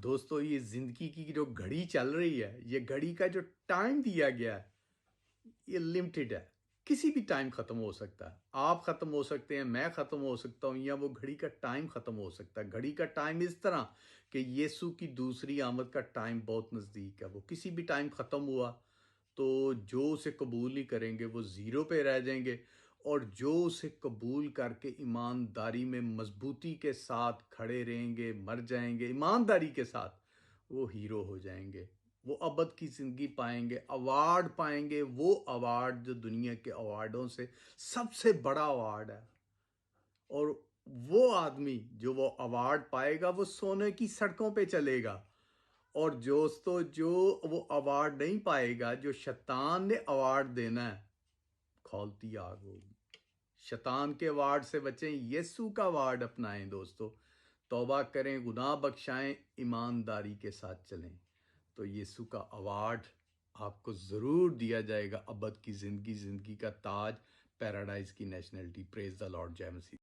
दोस्तों ये ज़िंदगी की जो घड़ी चल रही है, ये घड़ी का जो टाइम दिया गया है, ये लिमिटेड है। किसी भी टाइम ख़त्म हो सकता है। आप ख़त्म हो सकते हैं, मैं ख़त्म हो सकता हूँ या वो घड़ी का टाइम ख़त्म हो सकता है। घड़ी का टाइम इस तरह कि यीशु की दूसरी आमद का टाइम बहुत नज़दीक है। वो किसी भी टाइम ख़त्म हुआ, तो जो उसे कबूल नहीं करेंगे वो ज़ीरो पे रह जाएँगे और जो उसे कबूल करके ईमानदारी में मज़बूती के साथ खड़े रहेंगे, मर जाएँगे ईमानदारी के साथ, वो हीरो हो जाएँगे। वो अबद की ज़िंदगी पाएँगे, अवार्ड पाएँगे, वो अवार्ड जो दुनिया के अवार्डों से सबसे बड़ा अवार्ड है। और वो आदमी जो वो अवार्ड पाएगा वो सोने की सड़कों पे चलेगा। और दोस्तों जो वो अवार्ड नहीं पाएगा, जो शैतान ने अवार्ड देना है, खौलती आग होगी। शैतान के अवार्ड से बचें, यीशु का अवार्ड अपनाएं दोस्तों। तौबा करें, गुनाह बख्शाएं, ईमानदारी के साथ चलें, तो यीशु का अवार्ड आपको ज़रूर दिया जाएगा। अबद की ज़िंदगी, ज़िंदगी का ताज, पैराडाइज़ की नेशनलिटी। Praise the Lord. जय मसीह।